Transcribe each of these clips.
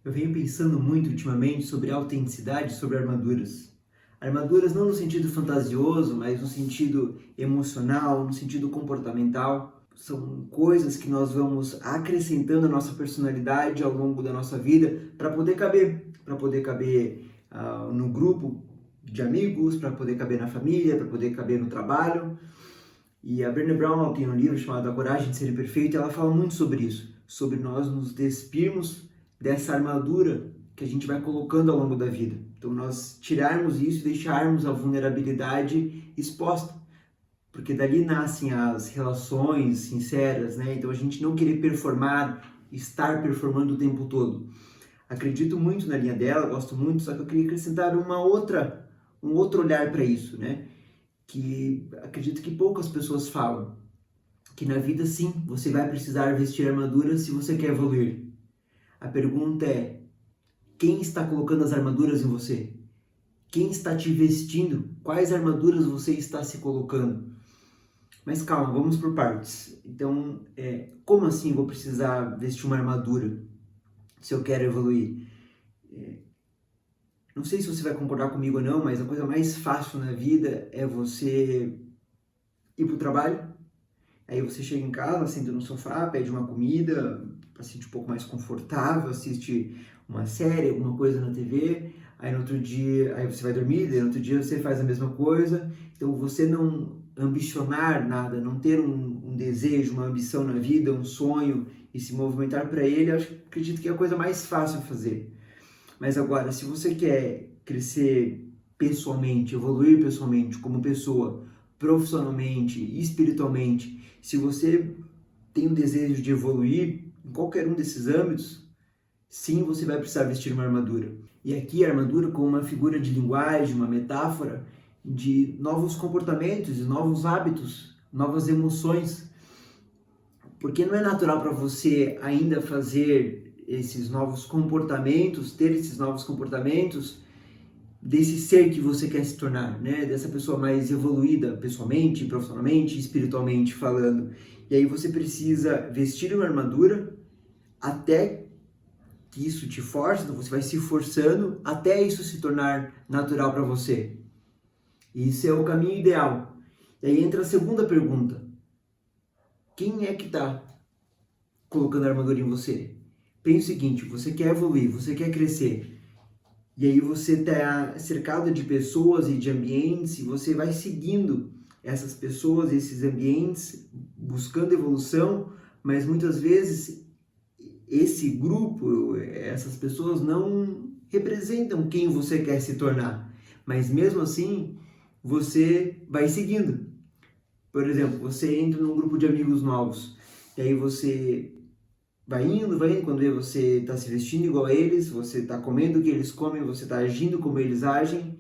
Eu venho pensando muito ultimamente sobre autenticidade, sobre armaduras. Armaduras não no sentido fantasioso, mas no sentido emocional, no sentido comportamental. São coisas que nós vamos acrescentando à nossa personalidade ao longo da nossa vida para poder caber. Para poder caber no grupo de amigos, para poder caber na família, para poder caber no trabalho. E a Brené Brown tem um livro chamado A Coragem de Ser Imperfeito e ela fala muito sobre isso, sobre nós nos despirmos dessa armadura que a gente vai colocando ao longo da vida. Então nós tirarmos isso e deixarmos a vulnerabilidade exposta, porque dali nascem as relações sinceras, né? Então a gente não querer performar, estar performando o tempo todo. Acredito muito na linha dela, gosto muito, só que eu queria acrescentar um outro olhar para isso, né? Que acredito que poucas pessoas falam, que na vida sim, você vai precisar vestir armadura se você quer evoluir. A pergunta é, quem está colocando as armaduras em você? Quem está te vestindo? Quais armaduras você está se colocando? Mas calma, vamos por partes. Então, como assim vou precisar vestir uma armadura se eu quero evoluir? Não sei se você vai concordar comigo ou não, mas a coisa mais fácil na vida é você ir para o trabalho. Aí você chega em casa, senta no sofá, pede uma comida para se sentir um pouco mais confortável, assiste uma série, alguma coisa na TV. Aí no outro dia, aí você vai dormir, daí no outro dia você faz a mesma coisa. Então você não ambicionar nada, não ter um desejo, uma ambição na vida, um sonho e se movimentar para ele, acredito que é a coisa mais fácil a fazer. Mas agora, se você quer crescer pessoalmente, evoluir pessoalmente como pessoa, profissionalmente, espiritualmente, se você tem o desejo de evoluir em qualquer um desses âmbitos, sim, você vai precisar vestir uma armadura. E aqui a armadura como uma figura de linguagem, uma metáfora de novos comportamentos, de novos hábitos, novas emoções. Porque não é natural para você ainda fazer esses novos comportamentos, ter esses novos comportamentos desse ser que você quer se tornar, né? Dessa pessoa mais evoluída pessoalmente, profissionalmente, espiritualmente falando. E aí você precisa vestir uma armadura até que isso te force, então você vai se forçando até isso se tornar natural para você. E isso é o caminho ideal. E aí entra a segunda pergunta. Quem é que está colocando a armadura em você? Pensa o seguinte, você quer evoluir, você quer crescer. E aí você está cercado de pessoas e de ambientes e você vai seguindo essas pessoas, esses ambientes, buscando evolução, mas muitas vezes esse grupo, essas pessoas não representam quem você quer se tornar. Mas mesmo assim, você vai seguindo. Por exemplo, você entra num grupo de amigos novos, e aí você vai indo, quando você está se vestindo igual a eles, você está comendo o que eles comem, você está agindo como eles agem,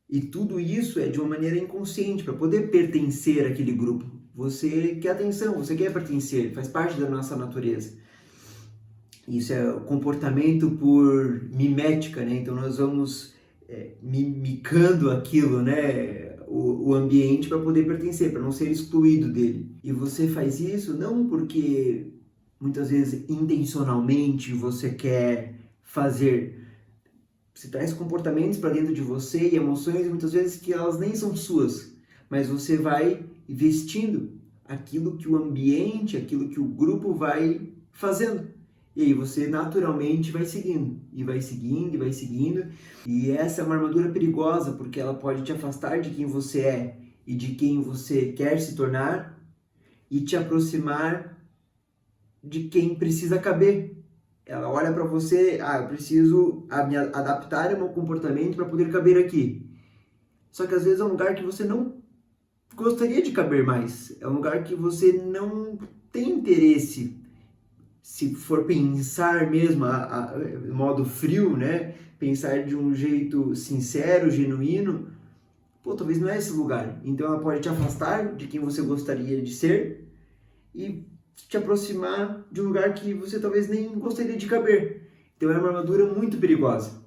e tudo isso é de uma maneira inconsciente, para poder pertencer àquele grupo. Você quer atenção, você quer pertencer, faz parte da nossa natureza. Isso é o comportamento por mimética, né? Então nós vamos mimicando aquilo, né? O ambiente para poder pertencer, para não ser excluído dele. E você faz isso não porque muitas vezes intencionalmente você quer fazer. Você traz comportamentos para dentro de você e emoções muitas vezes que elas nem são suas, mas você vai vestindo aquilo que o ambiente, aquilo que o grupo vai fazendo. E aí você naturalmente vai seguindo, e vai seguindo, e vai seguindo. E essa é uma armadura perigosa, porque ela pode te afastar de quem você é e de quem você quer se tornar e te aproximar de quem precisa caber. Ela olha para você, eu preciso me adaptar ao meu comportamento para poder caber aqui. Só que às vezes é um lugar que você não gostaria de caber mais. É um lugar que você não tem interesse. Se for pensar mesmo de modo frio, né? Pensar de um jeito sincero, genuíno, talvez não é esse lugar. Então ela pode te afastar de quem você gostaria de ser e te aproximar de um lugar que você talvez nem gostaria de caber. Então é uma armadura muito perigosa.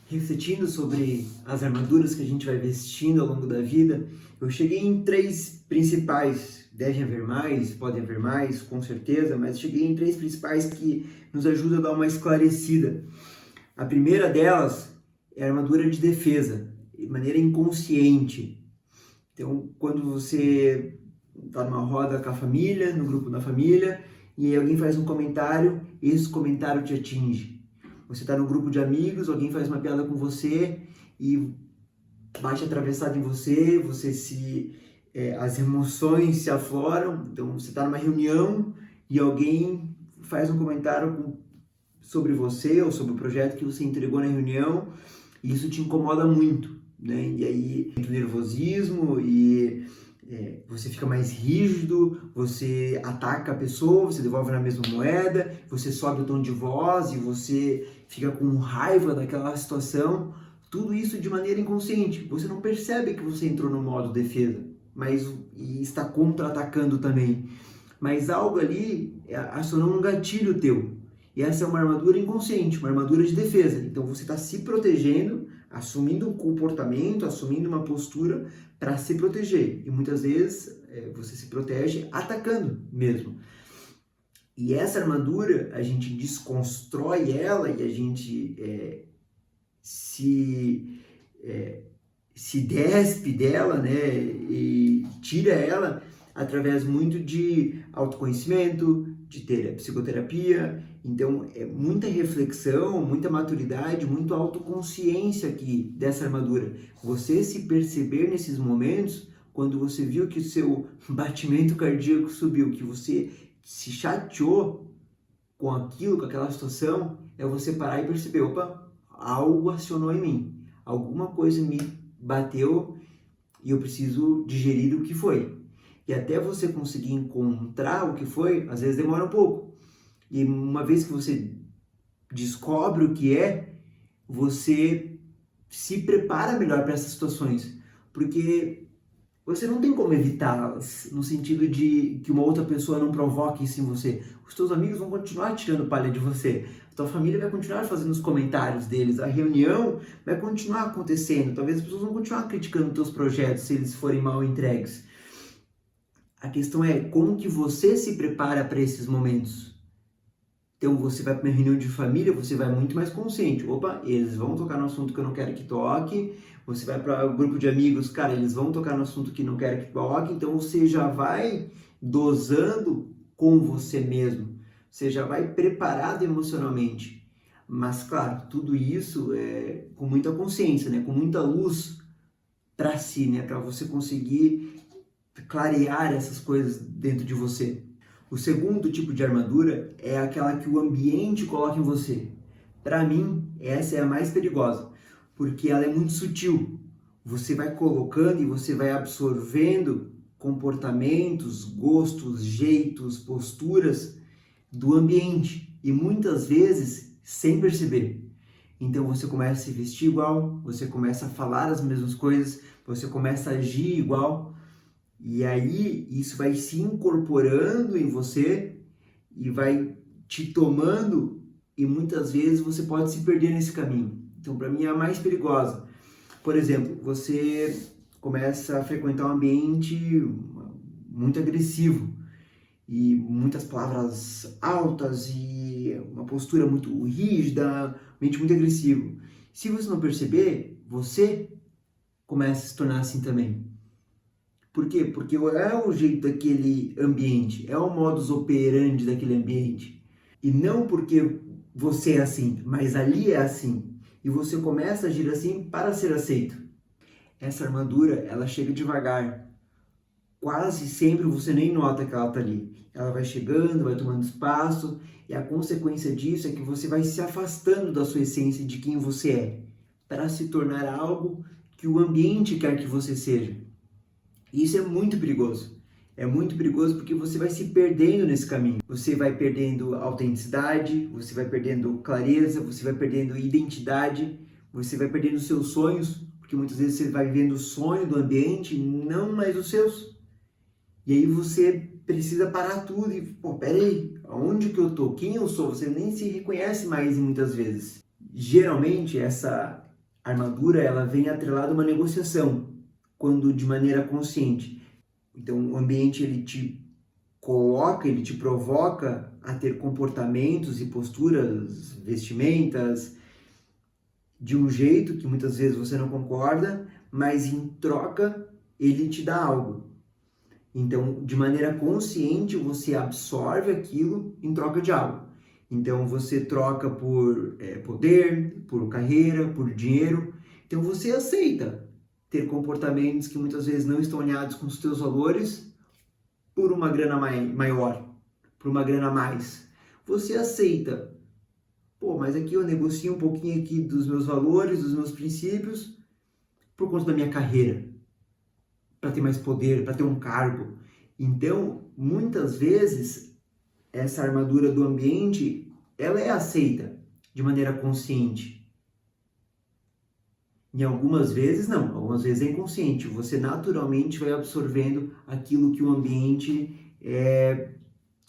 Refletindo sobre as armaduras que a gente vai vestindo ao longo da vida, eu cheguei em 3 principais Deve haver mais, pode haver mais, com certeza, mas cheguei em 3 principais que nos ajudam a dar uma esclarecida. A primeira delas é a armadura de defesa, de maneira inconsciente. Então, quando você está numa roda com a família, no grupo da família, e aí alguém faz um comentário, esse comentário te atinge. Você está no grupo de amigos, alguém faz uma piada com você e bate atravessado em você, as emoções se afloram. Então, você está numa reunião e alguém faz um comentário sobre você ou sobre o projeto que você entregou na reunião e isso te incomoda muito, né? E aí entra o nervosismo e você fica mais rígido, você ataca a pessoa, você devolve na mesma moeda, você sobe o tom de voz e você fica com raiva daquela situação. Tudo isso de maneira inconsciente. Você não percebe que você entrou no modo defesa, e está contra-atacando também. Mas algo ali acionou um gatilho teu. E essa é uma armadura inconsciente, uma armadura de defesa. Então você está se protegendo, assumindo um comportamento, assumindo uma postura para se proteger. E muitas vezes você se protege atacando mesmo. E essa armadura, a gente desconstrói ela e a gente se despe dela, né? E tira ela através muito de autoconhecimento, de ter psicoterapia. Então, é muita reflexão, muita maturidade, muita autoconsciência aqui dessa armadura. Você se perceber nesses momentos, quando você viu que o seu batimento cardíaco subiu, que você se chateou com aquilo, com aquela situação, é você parar e perceber, opa, algo acionou em mim, alguma coisa me bateu e eu preciso digerir o que foi. E até você conseguir encontrar o que foi, às vezes demora um pouco. E uma vez que você descobre o que é, você se prepara melhor para essas situações. Porque você não tem como evitá-las, no sentido de que uma outra pessoa não provoque isso em você. Os teus amigos vão continuar tirando palha de você. A tua família vai continuar fazendo os comentários deles. A reunião vai continuar acontecendo. Talvez as pessoas vão continuar criticando teus projetos se eles forem mal entregues. A questão é como que você se prepara para esses momentos. Então você vai para uma reunião de família, você vai muito mais consciente. Opa, eles vão tocar no assunto que eu não quero que toque. Você vai para um grupo de amigos, cara, eles vão tocar no assunto que não quero que toque. Então você já vai dosando com você mesmo. Você já vai preparado emocionalmente. Mas claro, tudo isso é com muita consciência, né? Com muita luz para si, né? Para você conseguir clarear essas coisas dentro de você. O segundo tipo de armadura é aquela que o ambiente coloca em você. Para mim, essa é a mais perigosa, porque ela é muito sutil. Você vai colocando e você vai absorvendo comportamentos, gostos, jeitos, posturas do ambiente e muitas vezes sem perceber. Então você começa a se vestir igual, você começa a falar as mesmas coisas, você começa a agir igual. E aí isso vai se incorporando em você e vai te tomando e muitas vezes você pode se perder nesse caminho. Então para mim é a mais perigosa. Por exemplo, você começa a frequentar um ambiente muito agressivo e muitas palavras altas e uma postura muito rígida, um ambiente muito agressivo. Se você não perceber, você começa a se tornar assim também. Por quê? Porque é o jeito daquele ambiente, é o modus operandi daquele ambiente. E não porque você é assim, mas ali é assim. E você começa a agir assim para ser aceito. Essa armadura, ela chega devagar. Quase sempre você nem nota que ela está ali. Ela vai chegando, vai tomando espaço, e a consequência disso é que você vai se afastando da sua essência, de quem você é, para se tornar algo que o ambiente quer que você seja. E isso é muito perigoso. É muito perigoso porque você vai se perdendo nesse caminho. Você vai perdendo autenticidade, você vai perdendo clareza, você vai perdendo identidade, você vai perdendo seus sonhos, porque muitas vezes você vai vivendo o sonho do ambiente, não mais os seus. E aí você precisa parar tudo e, peraí, aonde que eu tô? Quem eu sou? Você nem se reconhece mais muitas vezes. Geralmente essa armadura, ela vem atrelada a uma negociação, quando de maneira consciente. Então, o ambiente ele te coloca, ele te provoca a ter comportamentos e posturas, vestimentas, de um jeito que muitas vezes você não concorda, mas em troca ele te dá algo. Então, de maneira consciente, você absorve aquilo em troca de algo. Então, você troca por poder, por carreira, por dinheiro. Então, você aceita ter comportamentos que muitas vezes não estão alinhados com os teus valores por uma grana maior, por uma grana a mais. Você aceita, pô, mas aqui eu negocio um pouquinho aqui dos meus valores, dos meus princípios, por conta da minha carreira, para ter mais poder, para ter um cargo. Então, muitas vezes, essa armadura do ambiente, ela é aceita de maneira consciente. E algumas vezes não, algumas vezes é inconsciente. Você naturalmente vai absorvendo aquilo que o ambiente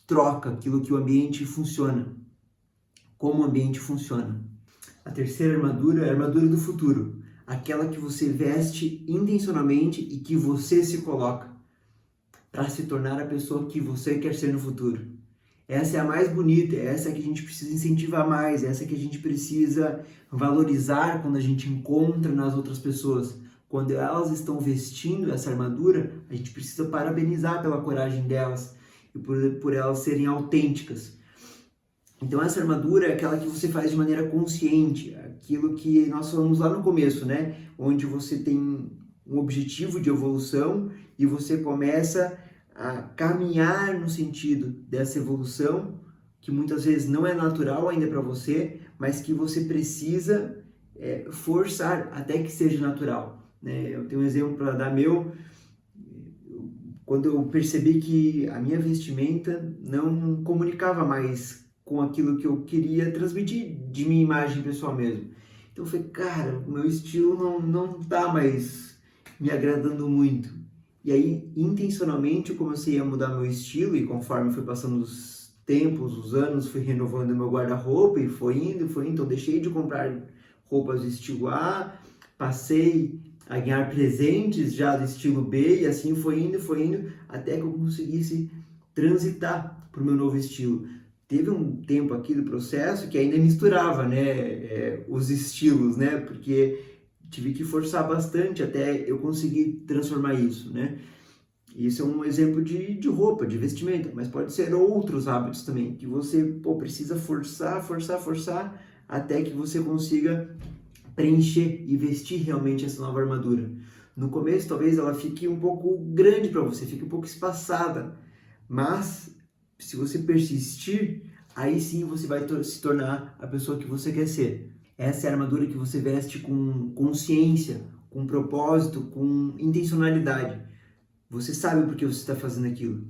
troca, aquilo que o ambiente funciona, como o ambiente funciona. A terceira armadura é a armadura do futuro, aquela que você veste intencionalmente e que você se coloca para se tornar a pessoa que você quer ser no futuro. Essa é a mais bonita, essa é a que a gente precisa incentivar mais, essa é a que a gente precisa valorizar quando a gente encontra nas outras pessoas. Quando elas estão vestindo essa armadura, a gente precisa parabenizar pela coragem delas e por elas serem autênticas. Então essa armadura é aquela que você faz de maneira consciente, aquilo que nós falamos lá no começo, né? Onde você tem um objetivo de evolução e você começa a caminhar no sentido dessa evolução, que muitas vezes não é natural ainda para você, mas que você precisa forçar até que seja natural, né? Eu tenho um exemplo para dar meu, quando eu percebi que a minha vestimenta não comunicava mais com aquilo que eu queria transmitir de minha imagem pessoal mesmo. Então eu falei, cara, o meu estilo não tá mais me agradando muito. E aí, intencionalmente, eu comecei a mudar meu estilo e conforme foi passando os tempos, os anos, fui renovando meu guarda-roupa e foi indo. Então deixei de comprar roupas do estilo A, passei a ganhar presentes já do estilo B e assim foi indo, até que eu conseguisse transitar para o meu novo estilo. Teve um tempo aqui do processo que ainda misturava, né, os estilos, né, porque tive que forçar bastante até eu conseguir transformar isso, né. Isso é um exemplo de roupa, de vestimenta, mas pode ser outros hábitos também, que você precisa forçar, até que você consiga preencher e vestir realmente essa nova armadura. No começo, talvez ela fique um pouco grande para você, fique um pouco espaçada, mas se você persistir, aí sim você vai se tornar a pessoa que você quer ser. Essa é a armadura que você veste com consciência, com propósito, com intencionalidade. Você sabe por que você está fazendo aquilo.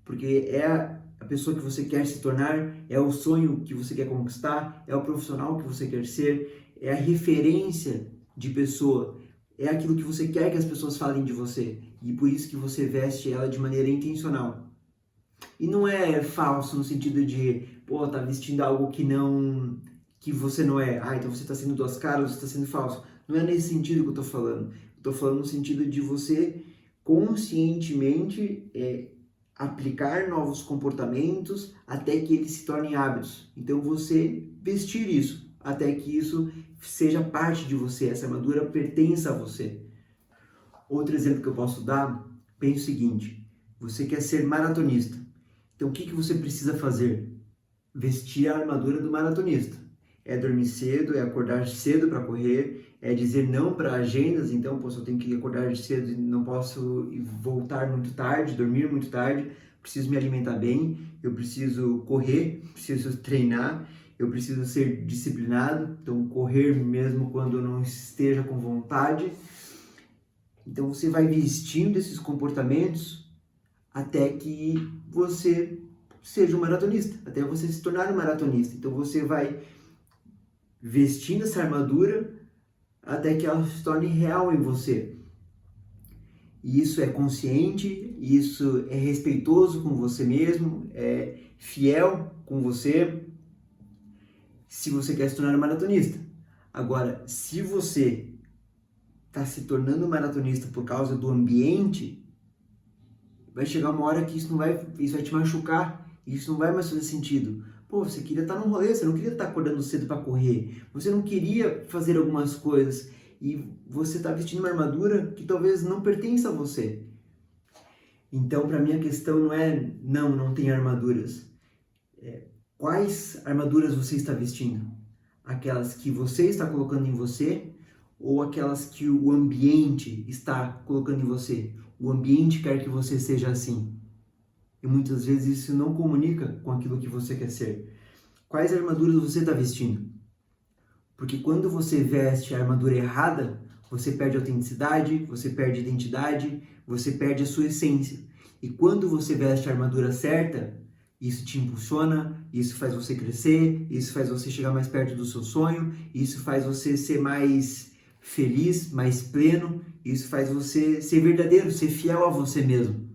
Porque é a pessoa que você quer se tornar, é o sonho que você quer conquistar, é o profissional que você quer ser, é a referência de pessoa, é aquilo que você quer que as pessoas falem de você. E por isso que você veste ela de maneira intencional. E não é falso no sentido de, tá vestindo algo que você não é. Então você está sendo duas caras, você está sendo falso. Não é nesse sentido que eu estou falando. Eu estou falando no sentido de você conscientemente aplicar novos comportamentos até que eles se tornem hábitos. Então você vestir isso, até que isso seja parte de você, essa armadura pertença a você. Outro exemplo que eu posso dar, pense o seguinte, você quer ser maratonista. Então o que você precisa fazer? Vestir a armadura do maratonista. É dormir cedo, é acordar cedo para correr, é dizer não para agendas, então, se eu tenho que acordar cedo, não posso voltar muito tarde, dormir muito tarde, preciso me alimentar bem, eu preciso correr, preciso treinar, eu preciso ser disciplinado, então correr mesmo quando eu não esteja com vontade. Então você vai vestindo esses comportamentos até que você seja um maratonista, até você se tornar um maratonista. Então você vai vestindo essa armadura até que ela se torne real em você. E isso é consciente, isso é respeitoso com você mesmo, é fiel com você, se você quer se tornar um maratonista. Agora, se você está se tornando um maratonista por causa do ambiente, vai chegar uma hora que isso vai te machucar, isso não vai mais fazer sentido. Pô, você queria estar num rolê, você não queria estar acordando cedo para correr, você não queria fazer algumas coisas e você está vestindo uma armadura que talvez não pertença a você. Então, para mim, a questão não é não tem armaduras. Quais armaduras você está vestindo? Aquelas que você está colocando em você ou aquelas que o ambiente está colocando em você? O ambiente quer que você seja assim. E muitas vezes isso não comunica com aquilo que você quer ser. Quais armaduras você está vestindo? Porque quando você veste a armadura errada, você perde autenticidade, você perde identidade, você perde a sua essência. E quando você veste a armadura certa, isso te impulsiona, isso faz você crescer, isso faz você chegar mais perto do seu sonho, isso faz você ser mais feliz, mais pleno, isso faz você ser verdadeiro, ser fiel a você mesmo.